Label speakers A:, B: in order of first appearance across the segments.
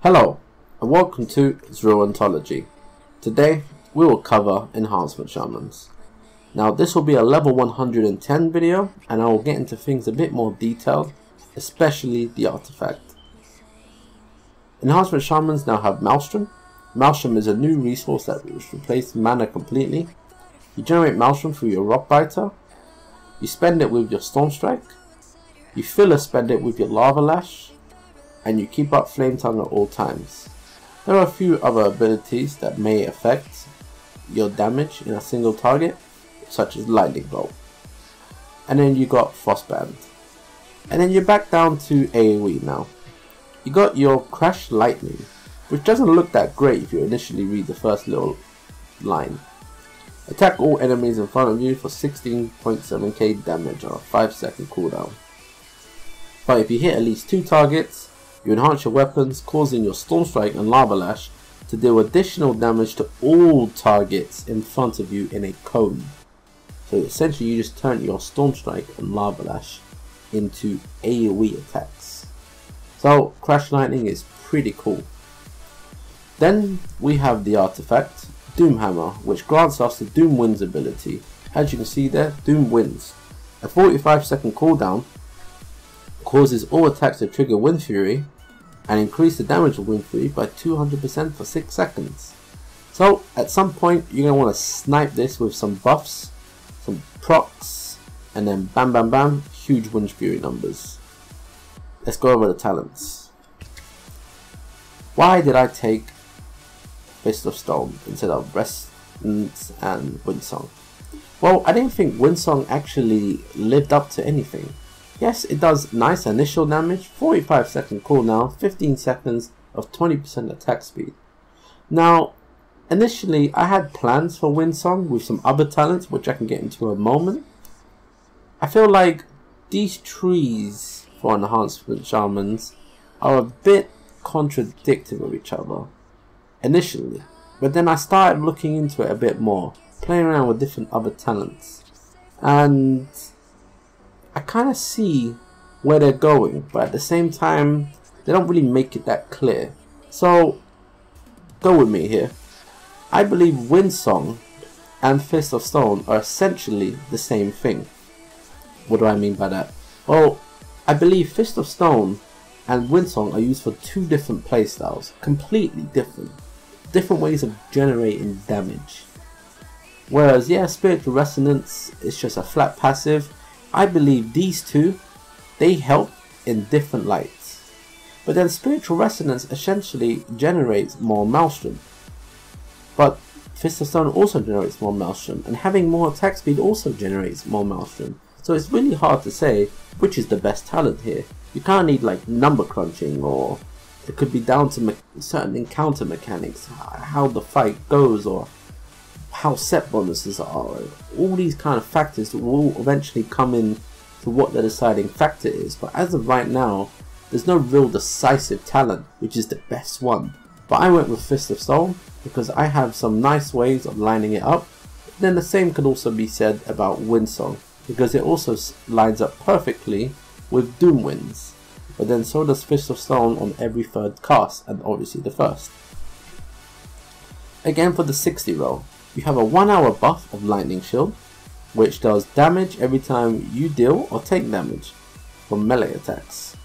A: Hello and welcome to Azril Ontology. Today we will cover Enhancement Shamans. Now this will be a level 110 video and I will get into things a bit more detailed, especially the artifact. Enhancement Shamans now have Maelstrom. Maelstrom is a new resource that will replace mana completely. You generate Maelstrom through your Rock Biter. You spend it with your Storm Strike. You filler spend it with your Lava Lash. And you keep up Flame Tongue at all times. There are a few other abilities that may affect your damage in a single target, such as Lightning Bolt. And then you got Frostband. And then you're back down to AoE now. You got your Crash Lightning, which doesn't look that great if you initially read the first little line. Attack all enemies in front of you for 16.7k damage on a 5-second cooldown. But if you hit at least 2 targets, you enhance your weapons, causing your Storm Strike and Lava Lash to deal additional damage to all targets in front of you in a cone. So essentially you just turn your Storm Strike and Lava Lash into AoE attacks. So Crash Lightning is pretty cool. Then we have the artifact, Doom Hammer, which grants us the Doom Winds ability. As you can see there, Doom Winds. A 45-second cooldown causes all attacks to trigger Wind Fury and increase the damage of Wind Fury by 200% for 6 seconds. So at some point you're going to want to snipe this with some buffs, some procs, and then bam bam bam, huge Wind Fury numbers. Let's go over the talents. Why did I take Fist of Stone instead of Resonance and Windsong? Well, I didn't think Windsong actually lived up to anything. Yes, it does nice initial damage, 45-second cooldown, 15 seconds of 20% attack speed. Now, initially I had plans for Windsong with some other talents which I can get into in a moment. I feel like these trees for Enhancement Shamans are a bit contradictory of each other initially, but then I started looking into it a bit more, playing around with different other talents, and I kind of see where they're going, but at the same time they don't really make it that clear. So go with me here. I believe Windsong and Fist of Stone are essentially the same thing. What do I mean by that? Well, I believe Fist of Stone and Windsong are used for two different playstyles, completely different ways of generating damage. Whereas yeah, Spiritual Resonance is just a flat passive. I believe these two, they help in different lights. But then Spiritual Resonance essentially generates more Maelstrom. But Fist of Stone also generates more Maelstrom, and having more attack speed also generates more Maelstrom. So it's really hard to say which is the best talent here. You can't need like number crunching, or it could be down to certain encounter mechanics, how the fight goes, or how set bonuses are. All these kind of factors will eventually come in to what the deciding factor is, but as of right now there's no real decisive talent which is the best one. But I went with Fist of Stone because I have some nice ways of lining it up. Then the same could also be said about Windsong, because it also lines up perfectly with Doom Winds, but then so does Fist of Stone on every third cast, and obviously the first. Again, for the 60 roll, you have a 1 hour buff of Lightning Shield, which does damage every time you deal or take damage from melee attacks.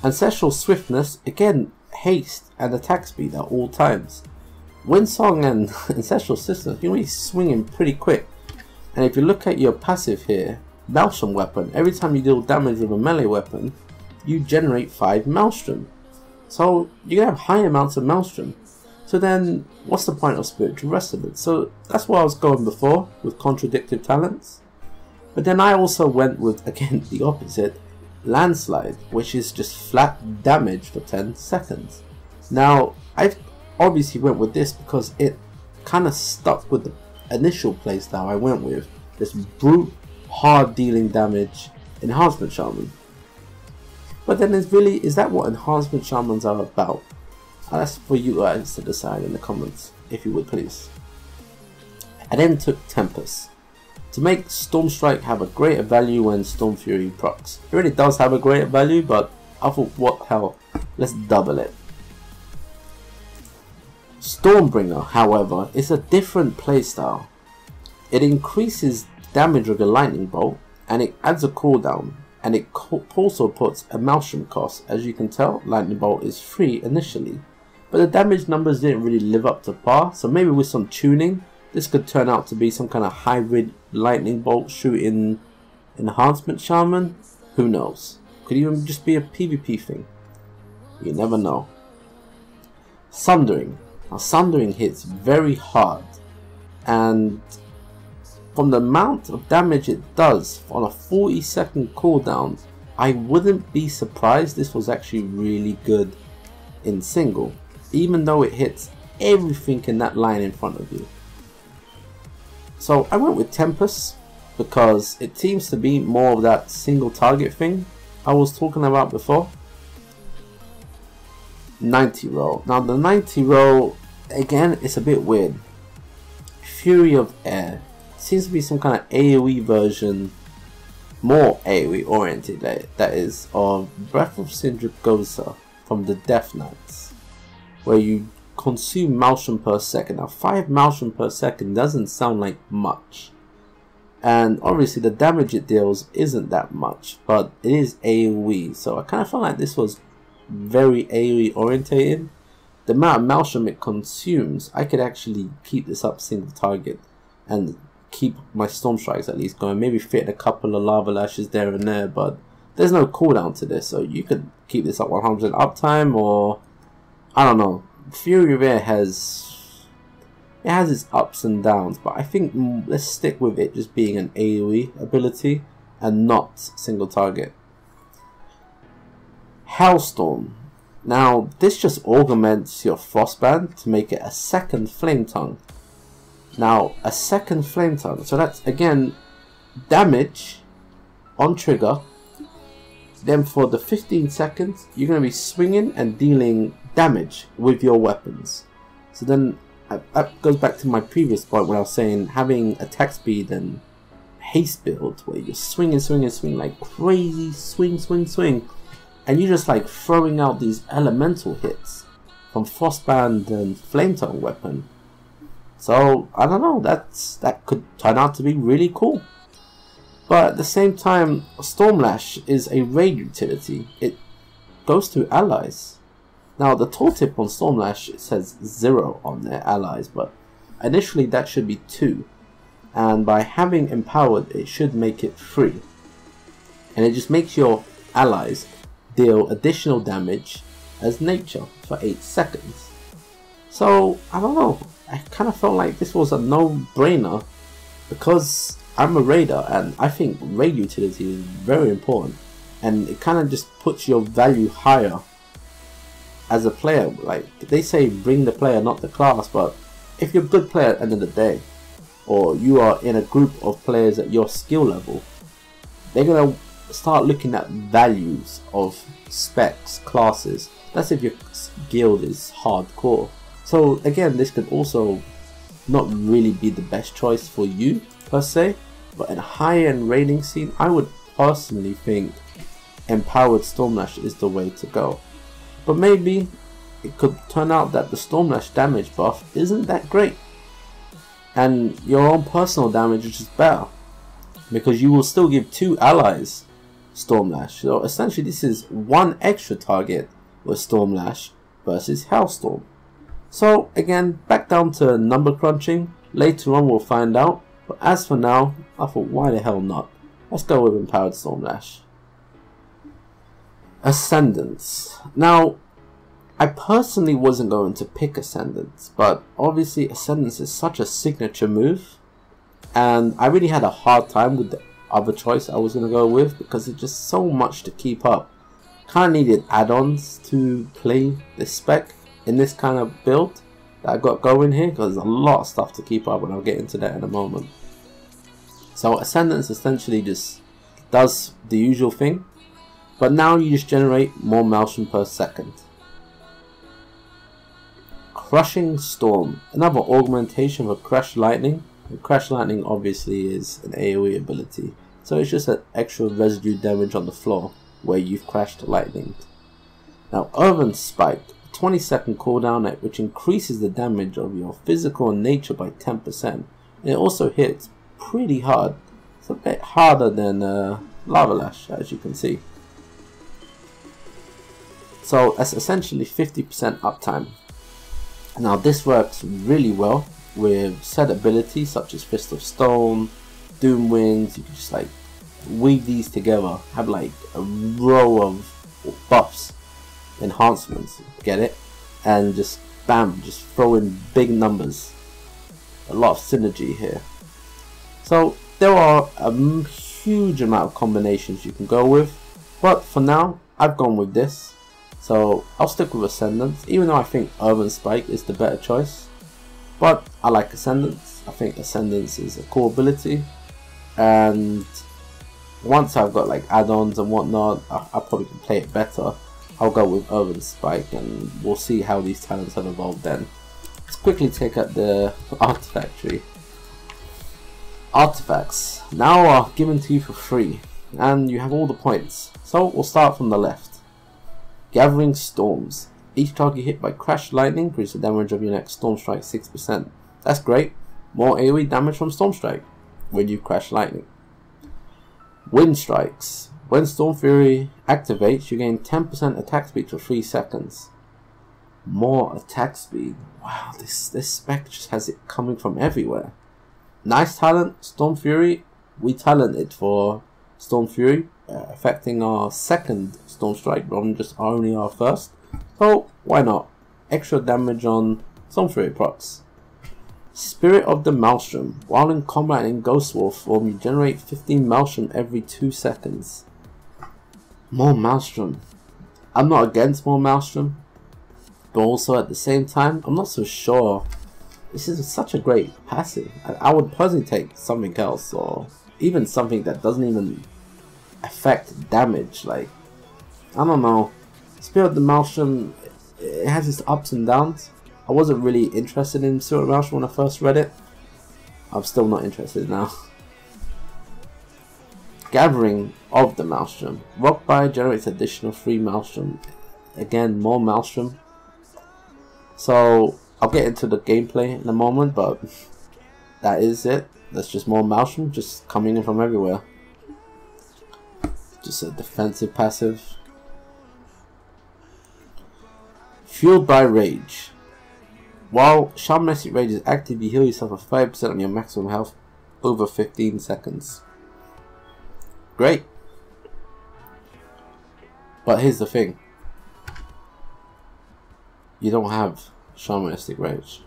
A: Ancestral Swiftness, again, haste and attack speed at all times. Windsong and Ancestral Swiftness, you're really swinging pretty quick. And if you look at your passive here, Maelstrom Weapon, every time you deal damage with a melee weapon, you generate 5 Maelstrom. So you have high amounts of Maelstrom. So then, what's the point of Spiritual Resonance? So that's what I was going before, with contradictive talents. But then I also went with, again, the opposite, Landslide, which is just flat damage for 10 seconds. Now, I obviously went with this because it kind of stuck with the initial playstyle I went with. This brute, hard dealing damage Enhancement Shaman. But then is that what Enhancement Shamans are about? That's for you guys to decide in the comments, if you would please. I then took Tempest to make Storm Strike have a greater value when Storm Fury procs. It really does have a greater value, but I thought, what hell, let's double it. Stormbringer, however, is a different playstyle. It increases damage with a lightning bolt, and it adds a cooldown, and it also puts a Maelstrom cost. As you can tell, lightning bolt is free initially, but the damage numbers didn't really live up to par, so maybe with some tuning, this could turn out to be some kind of hybrid lightning bolt shooting Enhancement Shaman. Who knows? Could even just be a PvP thing. You never know. Sundering. Now, Sundering hits very hard, and from the amount of damage it does on a 40-second cooldown, I wouldn't be surprised this was actually really good in single, even though it hits everything in that line in front of you. So I went with Tempest because it seems to be more of that single target thing I was talking about before. 90 roll. Now the 90 roll, again, it's a bit weird. Fury of Air seems to be some kind of AoE version, more AoE oriented that is, of Breath of Sindragosa from the Death Knights, where you consume Maelstrom per second. Now 5 Maelstrom per second doesn't sound like much, and obviously the damage it deals isn't that much, but it is AoE, so I kind of felt like this was very AoE orientated. The amount of Maelstrom it consumes, I could actually keep this up single target and keep my Storm Strikes at least going, maybe fit a couple of Lava Lashes there and there, but there's no cooldown to this, so you could keep this up 100% uptime, or I don't know. Fury of Air has its ups and downs, but I think let's stick with it just being an AoE ability and not single target. Hailstorm. Now this just augments your Frostband to make it a second Flame Tongue. Now a second Flame Tongue, so that's again damage on trigger. Then for the 15 seconds you're going to be swinging and dealing damage with your weapons. So then that goes back to my previous point when I was saying having attack speed and haste build, where you're swinging like crazy, swing, and you're just like throwing out these elemental hits from Frostband and Flame Tongue weapon. So I don't know, that could turn out to be really cool. But at the same time, Stormlash is a raid utility. It goes to allies. Now the tooltip on Stormlash, it says 0 on their allies, but initially that should be 2. And by having empowered, it should make it 3. And it just makes your allies deal additional damage as nature for 8 seconds. So I don't know, I kind of felt like this was a no-brainer because I'm a raider and I think raid utility is very important, and it kind of just puts your value higher as a player. Like they say, bring the player not the class, but if you're a good player at the end of the day, or you are in a group of players at your skill level, they're gonna start looking at values of specs, classes. That's if your guild is hardcore. So again, this could also not really be the best choice for you per se, but in a high-end raiding scene, I would personally think empowered Stormlash is the way to go. But maybe it could turn out that the Stormlash damage buff isn't that great, and your own personal damage is just better, because you will still give 2 allies Stormlash. So essentially this is 1 extra target with Stormlash versus Hailstorm. So again, back down to number crunching. Later on we'll find out, but as for now, I thought why the hell not? Let's go with empowered Stormlash. Ascendance. Now I personally wasn't going to pick Ascendance, but obviously Ascendance is such a signature move, and I really had a hard time with the other choice I was going to go with because it's just so much to keep up. Kind of needed add-ons to play this spec in this kind of build that I got going here, because there's a lot of stuff to keep up, and I'll get into that in a moment. So Ascendance essentially just does the usual thing, but now you just generate more Maelstrom per second. Crushing Storm, another augmentation of Crash Lightning. And Crash Lightning obviously is an AoE ability, so it's just an extra residue damage on the floor where you've crashed lightning. Now Earthen Spike, 20-second cooldown which increases the damage of your physical nature by 10%. And it also hits pretty hard. It's a bit harder than Lava Lash, as you can see. So that's essentially 50% uptime. Now this works really well with set abilities such as Fist of Stone, Doom Wings. You can just like weave these together, have like a row of buffs, enhancements, get it, and just bam, just throw in big numbers. A lot of synergy here. So there are a huge amount of combinations you can go with, but for now I've gone with this. So I'll stick with Ascendance, even though I think Urban Spike is the better choice. But I like Ascendance. I think Ascendance is a cool ability, and once I've got like add-ons and whatnot, I probably can play it better. I'll go with Urban Spike, and we'll see how these talents have evolved then. Let's quickly take out the artifact tree. Artifacts now are given to you for free, and you have all the points. So we'll start from the left. Gathering Storms. Each target hit by Crash Lightning increases the damage of your next Storm Strike 6%. That's great. More AoE damage from Storm Strike when you Crash Lightning. Wind Strikes. When Storm Fury activates, you gain 10% attack speed for 3 seconds. More attack speed. Wow, this spec just has it coming from everywhere. Nice talent, Storm Fury. We talent it for Storm Fury, affecting our second Storm Strike rather than just only our first. So why not? Extra damage on Storm Fury procs. Spirit of the Maelstrom. While in combat in Ghost Wolf form, you generate 15 Maelstrom every 2 seconds. More Maelstrom. I'm not against more Maelstrom, but also at the same time, I'm not so sure. This is such a great passive. I would personally take something else, or even something that doesn't even affect damage. Like, I don't know. Spirit of the Maelstrom, it has its ups and downs. I wasn't really interested in Spirit of the Maelstrom when I first read it. I'm still not interested now. Gathering of the Maelstrom. Rockbite generates additional 3 Maelstrom. Again, more Maelstrom. So I'll get into the gameplay in a moment, but that is it. That's just more Maelstrom just coming in from everywhere. Just a defensive passive. Fueled by Rage. While Shamanistic Rage is active, you heal yourself for 5% on your maximum health over 15 seconds. Great. But here's the thing. You don't have Shamanistic Rage.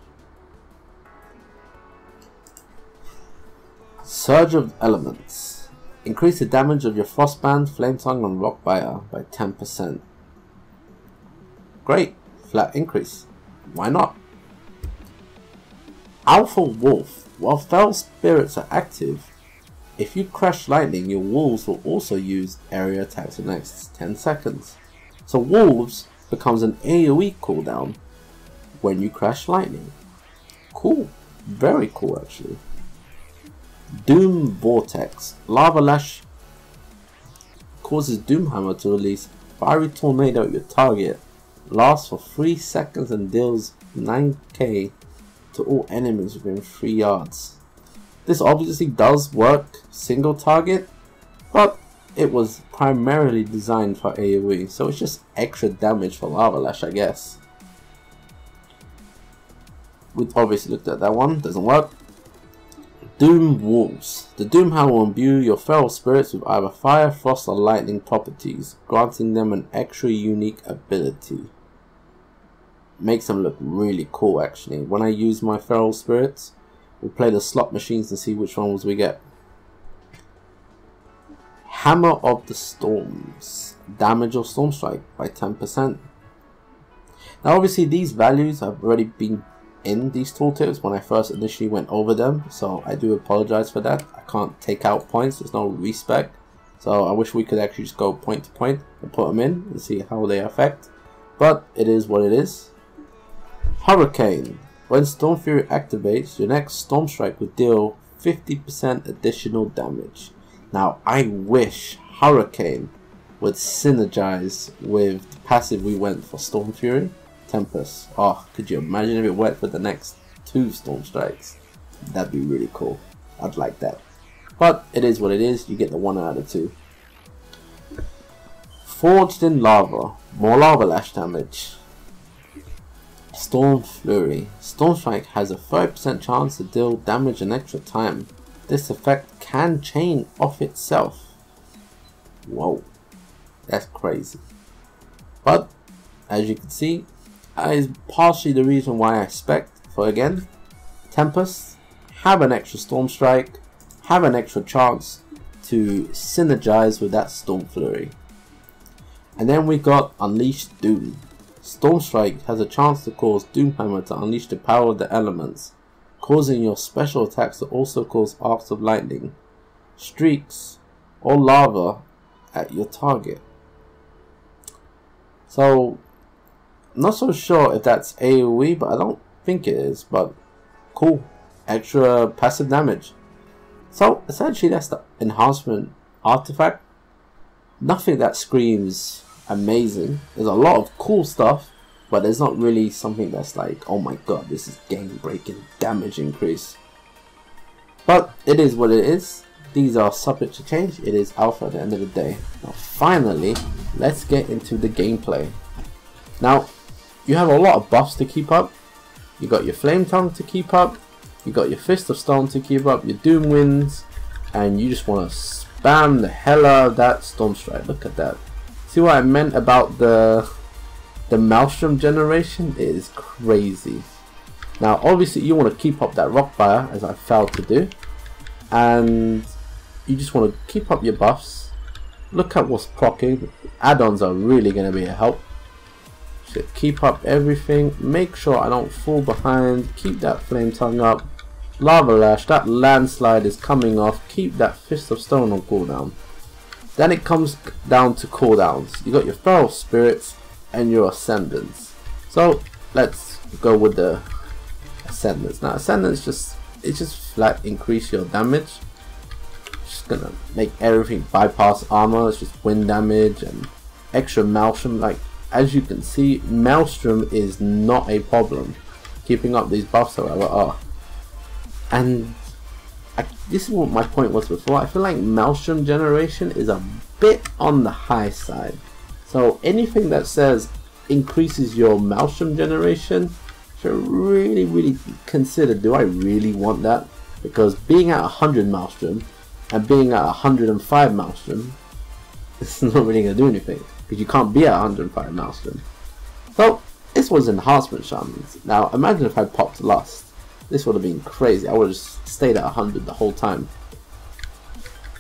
A: Surge of Elements. Increase the damage of your Frostband, Flametongue, and Rockbiter by 10%. Great. Flat increase. Why not? Alpha Wolf. While Feral Spirits are active, if you Crash Lightning, your wolves will also use area attacks for the next 10 seconds. So Wolves becomes an AoE cooldown when you Crash Lightning. Cool. Very cool actually. Doom Vortex. Lava Lash causes Doomhammer to release Fiery Tornado at your target. Lasts for 3 seconds and deals 9k to all enemies within 3 yards. This obviously does work single target, but it was primarily designed for AoE, so it's just extra damage for Lava Lash, I guess. We've obviously looked at that one, doesn't work. Doom Wolves. The Doomhammer will imbue your feral spirits with either fire, frost, or lightning properties, granting them an extra unique ability. Makes them look really cool actually. When I use my feral spirits, we'll play the slot machines and see which ones we get. Hammer of the Storms. Damage of Storm Strike by 10%. Now obviously these values have already been in these tooltips when I first initially went over them, so I do apologize for that. I can't take out points, there's no respec, so I wish we could actually just go point to point and put them in and see how they affect, but it is what it is. Hurricane. When Storm Fury activates, your next Storm Strike will deal 50% additional damage. Now I wish Hurricane would synergize with the passive we went for Storm Fury. Tempest. Oh, could you imagine if it went for the next 2 Storm Strikes? That'd be really cool. I'd like that. But it is what it is. You get the 1 out of 2. Forged in Lava. More Lava Lash damage. Storm Flurry. Storm Strike has a 30% chance to deal damage in extra time. This effect can chain off itself. Whoa. That's crazy. But, as you can see, that is partially the reason why I spec for, again, Tempest. Have an extra Storm Strike. Have an extra chance to synergize with that Storm Flurry. And then we got Unleashed Doom. Storm Strike has a chance to cause Doomhammer to unleash the power of the elements, causing your special attacks to also cause arcs of lightning, streaks, or lava at your target. So, I'm not so sure if that's AoE, but I don't think it is, but cool. Extra passive damage. So, essentially that's the enhancement artifact. Nothing that screams amazing. There's a lot of cool stuff, but there's not really something that's like, oh my god, this is game breaking damage increase. But it is what it is. These are subject to change. It is alpha at the end of the day. Now finally, let's get into the gameplay. Now, you have a lot of buffs to keep up. You got your Flame Tongue to keep up. You got your Fist of Stone to keep up. Your Doom Winds, and you just want to spam the hell out of that Storm Strike. Look at that. See what I meant about the Maelstrom generation? It is crazy. Now obviously you want to keep up that Rock Fire, as I failed to do, and you just want to keep up your buffs. Look at what's proccing. Add-ons are really going to be a help. Should keep up everything. Make sure I don't fall behind. Keep that Flame Tongue up. Lava Lash, that Landslide is coming off. Keep that Fist of Stone on cooldown. Then it comes down to cooldowns. You got your Feral Spirits and your Ascendants. So let's go with the Ascendants. Now Ascendants just flat increase your damage. Just gonna make everything bypass armor. It's just wind damage and extra Maelstrom. Like as you can see, Maelstrom is not a problem. Keeping up these buffs, however, are. And this is what my point was before. I feel like Maelstrom generation is a bit on the high side. So anything that says increases your Maelstrom generation should really consider, do I really want that? Because being at 100 Maelstrom and being at 105 Maelstrom, it's not really going to do anything. Because you can't be at 105 Maelstrom. So this was Enhancement Shamans. Now imagine if I popped Lust. This would have been crazy. I would have just stayed at 100 the whole time.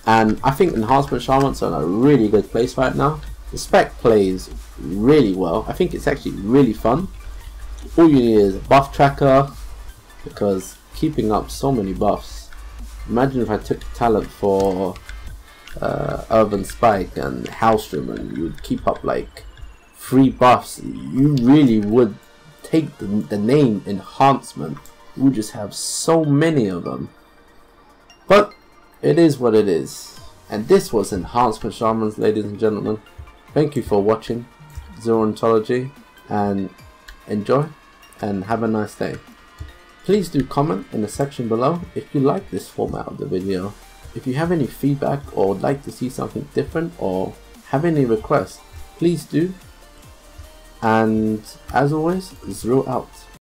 A: And I think Enhancement Shamans are in a really good place right now. The spec plays really well. I think it's actually really fun. All you need is a buff tracker, because keeping up so many buffs. Imagine if I took talent for Urban Spike and Hailstrom and you would keep up like 3 buffs. You really would take the name Enhancement. You would just have so many of them. But it is what it is. And this was Enhancement Shamans, ladies and gentlemen. Thank you for watching Zero Ontology, and enjoy and have a nice day. Please do comment in the section below if you like this format of the video. If you have any feedback or would like to see something different or have any requests, please do. And as always, Azril out.